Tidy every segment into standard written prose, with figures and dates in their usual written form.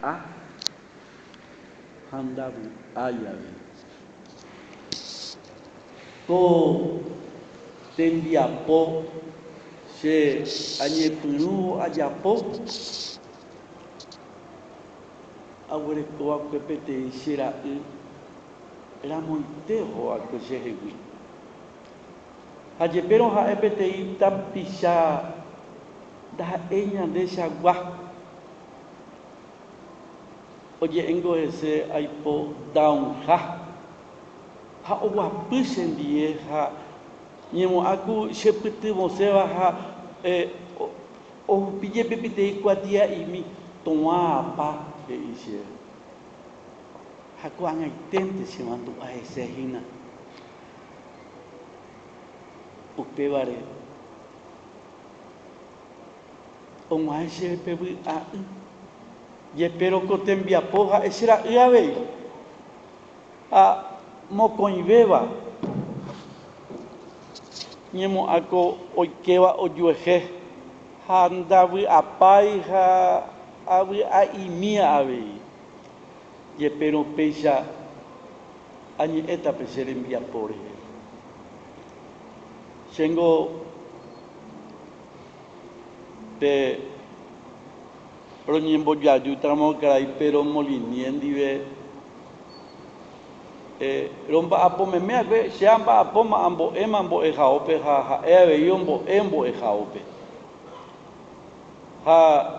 a handabu ayave. Ko tembiapo che añepyrũ ajapo aguerekóva peteĩ che ra'y ramoitévako chehegui. Ha jepérõ ha'e peteĩ tapicha ndaha'éi ñande chagua oje'éngo hese aipo dãuha ha oguapy chendie ha ñemo'ãku chepytyvosẽva ha ohupíjepe peteĩ kuatia'imi toã apa he'i che ha ko'ag̃aiténte che mandu'a hesehína upévare og̃uahẽ chéve pe vy'a'ỹ jepérõko tembiapo ha'e che ra'y avei ha mokõivéva ñemo'ãko oikeva ojuehe ha ndavy'apái ha avy'a'imi avei jepérõ péicha añe'ẽtape che rembiapo rehe chéngo pe roñembojajútaramo karai Pero Molinie ndive romba'apomeméakue che amba'apóma ambo'éma mbo'ehaópe ha ha'e avei ombo'e mbo'ehaópe ha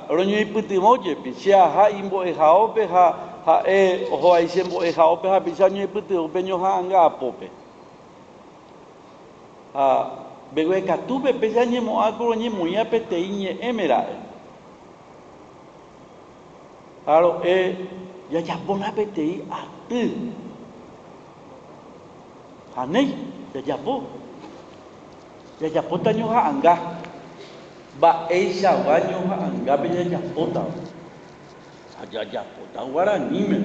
roñoipytyvõjepi che aha imbo'ehaópe ha ha'e ohovái che mbo'ehaópe ha picha oñoipytyvõpe ñoha'ãnga apópe ha mbeguekatúpe péicha ñemo'ãko roñemoĩa peteĩ ñe'ẽmera'e ha ro'e jajapóna peteĩ aty ha néi jajapóta ñoha'ãnga mba'éichagua ñoha'ãngápe jajapóta ha jajapóta guaraníme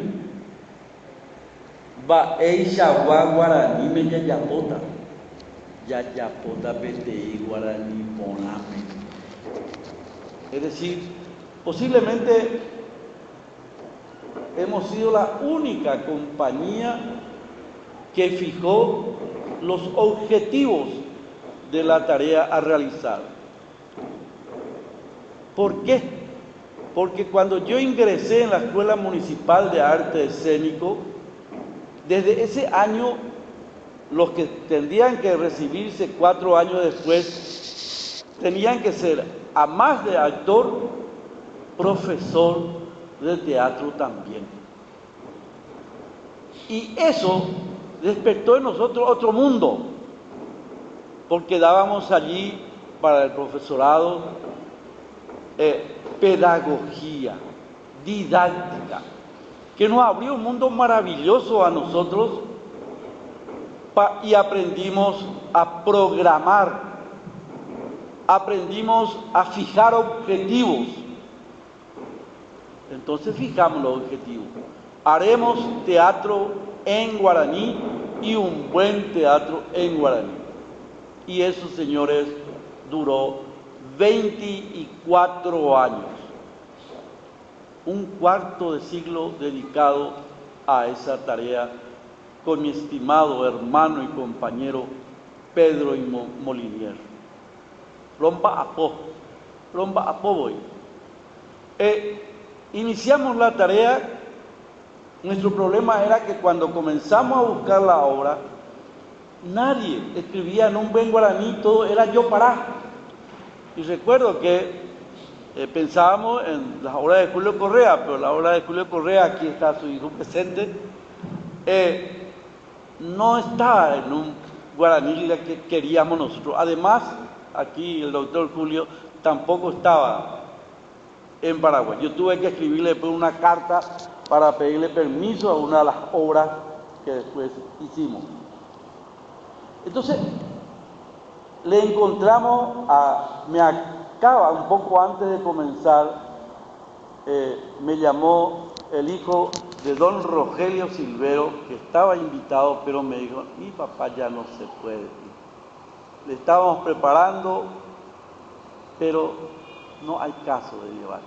mba'éichagua guaraníme jajapóta peteĩ guarani porãme. Es decir, posiblemente hemos sido la única compañía que fijó los objetivos de la tarea a realizar. ¿Por qué? Porque cuando yo ingresé en la Escuela Municipal de Arte Escénico, desde ese año, los que tendrían que recibirse 4 años después, tenían que ser, a más de actor, profesor de teatro también. Y eso despertó en nosotros otro mundo, porque dábamos allí para el profesorado pedagogía, didáctica, que nos abrió un mundo maravilloso a nosotros y aprendimos a programar, aprendimos a fijar objetivos. Entonces fijamos los objetivos. Haremos teatro en guaraní y un buen teatro en guaraní. Y eso, señores, duró 24 años. Un cuarto de siglo dedicado a esa tarea con mi estimado hermano y compañero Pedro Molinier. Romba apó voy. Iniciamos la tarea. Nuestro problema era que cuando comenzamos a buscar la obra, nadie escribía en un buen guaraní, todo era yo pará. Y recuerdo que pensábamos en las obras de Julio Correa, pero la obra de Julio Correa, aquí está su hijo presente, no estaba en un guaraní que queríamos nosotros. Además, aquí el doctor Julio tampoco estaba en Paraguay. Yo tuve que escribirle después una carta para pedirle permiso a una de las obras que después hicimos. Entonces, le encontramos me acaba, un poco antes de comenzar, me llamó el hijo de don Rogelio Silvero, que estaba invitado, pero me dijo, mi papá ya no se puede. Le estábamos preparando, pero no hay caso de llevar.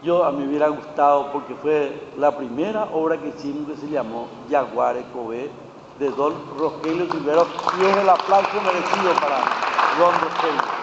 Yo a mí me hubiera gustado porque fue la primera obra que hicimos que se llamó Yaguare Cové de Don Rogelio Silvero y es el aplauso merecido para Don Rogelio.